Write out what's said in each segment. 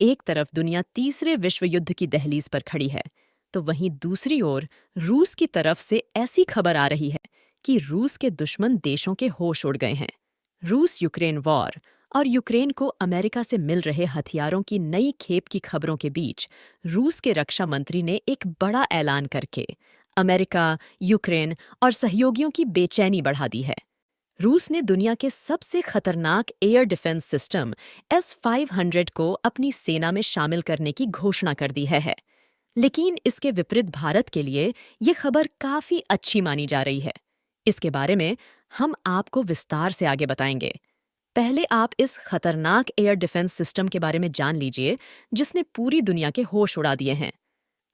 एक तरफ दुनिया तीसरे विश्व युद्ध की दहलीज पर खड़ी है, तो वहीं दूसरी ओर रूस की तरफ से ऐसी खबर आ रही है कि रूस के दुश्मन देशों के होश उड़ गए हैं। रूस यूक्रेन वॉर और यूक्रेन को अमेरिका से मिल रहे हथियारों की नई खेप की खबरों के बीच रूस के रक्षा मंत्री ने एक बड़ा ऐलान करके अमेरिका, यूक्रेन और सहयोगियों की बेचैनी बढ़ा दी है। रूस ने दुनिया के सबसे खतरनाक एयर डिफेंस सिस्टम S-500 को अपनी सेना में शामिल करने की घोषणा कर दी है। लेकिन इसके विपरीत भारत के लिए ये खबर काफी अच्छी मानी जा रही है। इसके बारे में हम आपको विस्तार से आगे बताएंगे। पहले आप इस खतरनाक एयर डिफेंस सिस्टम के बारे में जान लीजिए, जिसने पूरी दुनिया के होश उड़ा दिए हैं।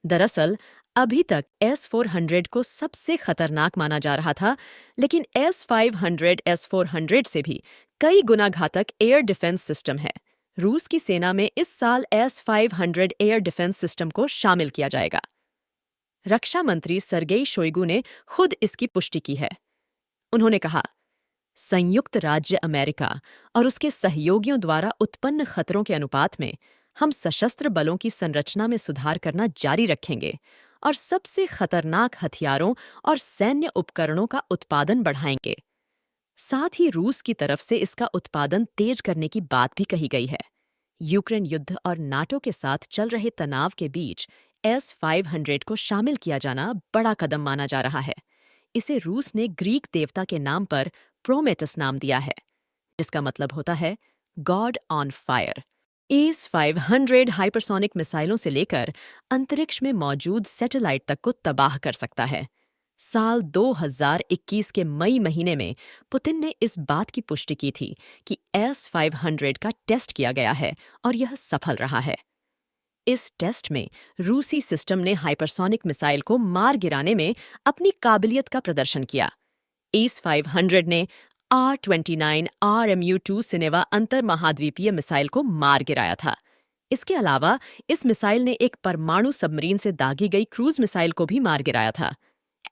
दरअसल अभी तक S-400 को सबसे खतरनाक माना जा रहा था, लेकिन S-500 S-400 से भी कई गुना घातक एयर डिफेंस सिस्टम है। रूस की सेना में इस साल S-500 एयर डिफेंस सिस्टम को शामिल किया जाएगा। रक्षा मंत्री सरगेई शोइगु ने खुद इसकी पुष्टि की है। उन्होंने कहा, संयुक्त राज्य अमेरिका और उसके सहयोगियों द्वारा उत्पन्न खतरों के अनुपात में हम सशस्त्र बलों की संरचना में सुधार करना जारी रखेंगे और सबसे खतरनाक हथियारों और सैन्य उपकरणों का उत्पादन बढ़ाएंगे। साथ ही रूस की तरफ से इसका उत्पादन तेज करने की बात भी कही गई है। यूक्रेन युद्ध और नाटो के साथ चल रहे तनाव के बीच S-500 को शामिल किया जाना बड़ा कदम माना जा रहा है। इसे रूस ने ग्रीक देवता के नाम पर प्रोमेटस नाम दिया है, जिसका मतलब होता है God on fire. S-500 hypersonic मिसाइलों से लेकर अंतरिक्ष में मौजूद सैटेलाइट तक को तबाह कर सकता है। साल 2021 के मई महीने में पुतिन ने इस बात की पुष्टि की थी कि S-500 का टेस्ट किया गया है और यह सफल रहा है। इस टेस्ट में रूसी सिस्टम ने हाइपरसोनिक मिसाइल को मार गिराने में अपनी काबिलियत का प्रदर्शन किया। S-500 ने R-29 RMU-2 सिनेवा अंतर महाद्वीपीय मिसाइल को मार गिराया था। इसके अलावा इस मिसाइल ने एक परमाणु सबमरीन से दागी गई क्रूज मिसाइल को भी मार गिराया था।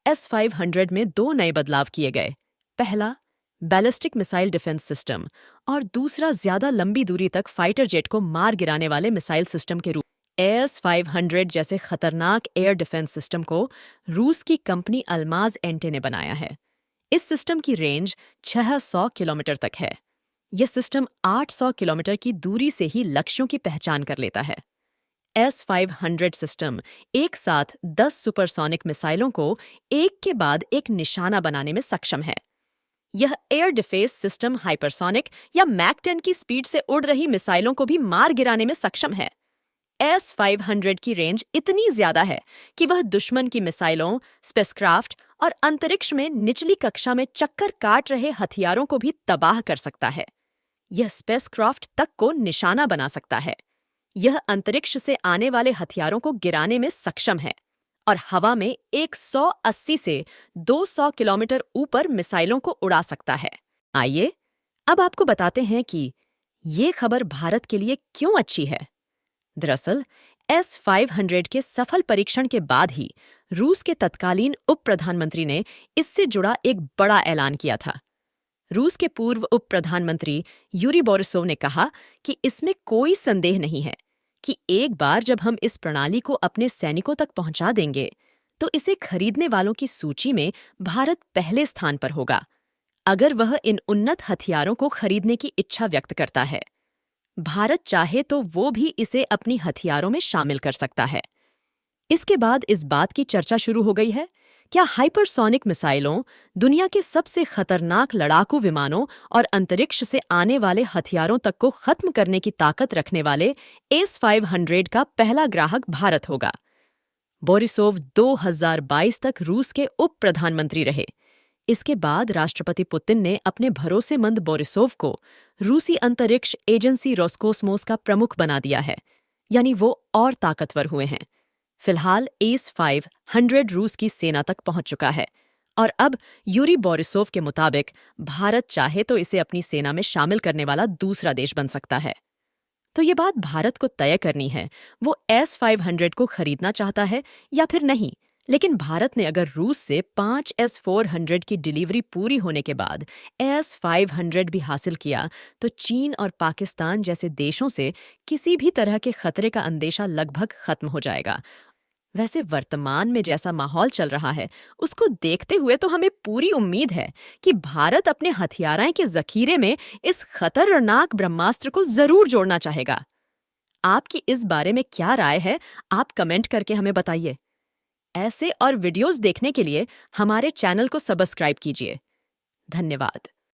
S-500 में दो नए बदलाव किए गए। पहला, बैलिस्टिक मिसाइल डिफेंस सिस्टम और दूसरा ज्यादा लंबी दूरी तक फाइटर जेट को मार गिराने वाले मिसाइल सिस्टम के रूप S-500 जैसे खतरनाक एयर डिफेंस सिस्टम को रूस की कंपनी अल्माज एंटे ने बनाया है। इस सिस्टम की रेंज 600 किलोमीटर तक है। यह सिस्टम 800 किलोमीटर की दूरी से ही लक्ष्यों की पहचान कर लेता है। S-500 सिस्टम एक साथ 10 सुपरसोनिक मिसाइलों को एक के बाद एक निशाना बनाने में सक्षम है। यह एयर डिफेंस सिस्टम हाइपरसोनिक या मैक 10 की स्पीड से उड़ रही मिसाइलों को भी मार गिराने में सक्षम है। S-500 की रेंज इतनी ज्यादा है कि वह दुश्मन की मिसाइलों, स्पेसक्राफ्ट और अंतरिक्ष में निचली कक्षा में चक्कर काट रहे हथियारों को भी तबाह कर सकता है। यह स्पेसक्राफ्ट तक को निशाना बना सकता है। यह अंतरिक्ष से आने वाले हथियारों को गिराने में सक्षम है और हवा में 180 से 200 किलोमीटर ऊपर मिसाइलों को उड़ा सकता है। आइए अब आपको बताते हैं कि ये खबर भारत के लिए क्यों अच्छी है। दरअसल S-500 के सफल परीक्षण के बाद ही रूस के तत्कालीन उप प्रधानमंत्री ने इससे जुड़ा एक बड़ा ऐलान किया था। रूस के पूर्व उप प्रधानमंत्री यूरी बोरिसोव ने कहा कि इसमें कोई संदेह नहीं है कि एक बार जब हम इस प्रणाली को अपने सैनिकों तक पहुंचा देंगे, तो इसे खरीदने वालों की सूची में भारत पहले स्थान पर होगा, अगर वह इन उन्नत हथियारों को खरीदने की इच्छा व्यक्त करता है। भारत चाहे तो वो भी इसे अपनी हथियारों में शामिल कर सकता है। इसके बाद इस बात की चर्चा शुरू हो गई है, क्या हाइपरसोनिक मिसाइलों, दुनिया के सबसे खतरनाक लड़ाकू विमानों और अंतरिक्ष से आने वाले हथियारों तक को खत्म करने की ताकत रखने वाले S-500 का पहला ग्राहक भारत होगा। बोरिसोव 2022 तक रूस के उप प्रधानमंत्री रहे। इसके बाद राष्ट्रपति पुतिन ने अपने भरोसेमंद बोरिसोव को रूसी अंतरिक्ष एजेंसी रोस्कोसमोस का प्रमुख बना दिया है, यानी वो और ताकतवर हुए हैं। फिलहाल S-500 रूस की सेना तक पहुंच चुका है और अब यूरी बोरिसोव के मुताबिक भारत चाहे तो इसे अपनी सेना में शामिल करने वाला दूसरा देश बन सकता है। तो ये बात भारत को तय करनी है, वो S-500 को खरीदना चाहता है या फिर नहीं, लेकिन भारत ने अगर रूस से 5S-400 की डिलीवरी पूरी होने के बाद S-500 भी हासिल किया, तो चीन और पाकिस्तान जैसे देशों से किसी भी तरह के खतरे का अंदेशा लगभग खत्म हो जाएगा। वैसे वर्तमान में जैसा माहौल चल रहा है, उसको देखते हुए तो हमें पूरी उम्मीद है कि भारत अपने हथियारों के जखीरे में इस खतरनाक ब्रह्मास्त्र को जरूर जोड़ना चाहेगा। आपकी इस बारे में क्या राय है? आप कमेंट करके हमें बताइए। ऐसे और वीडियोस देखने के लिए हमारे चैनल को सब्सक्राइब कीजिए। धन्यवाद।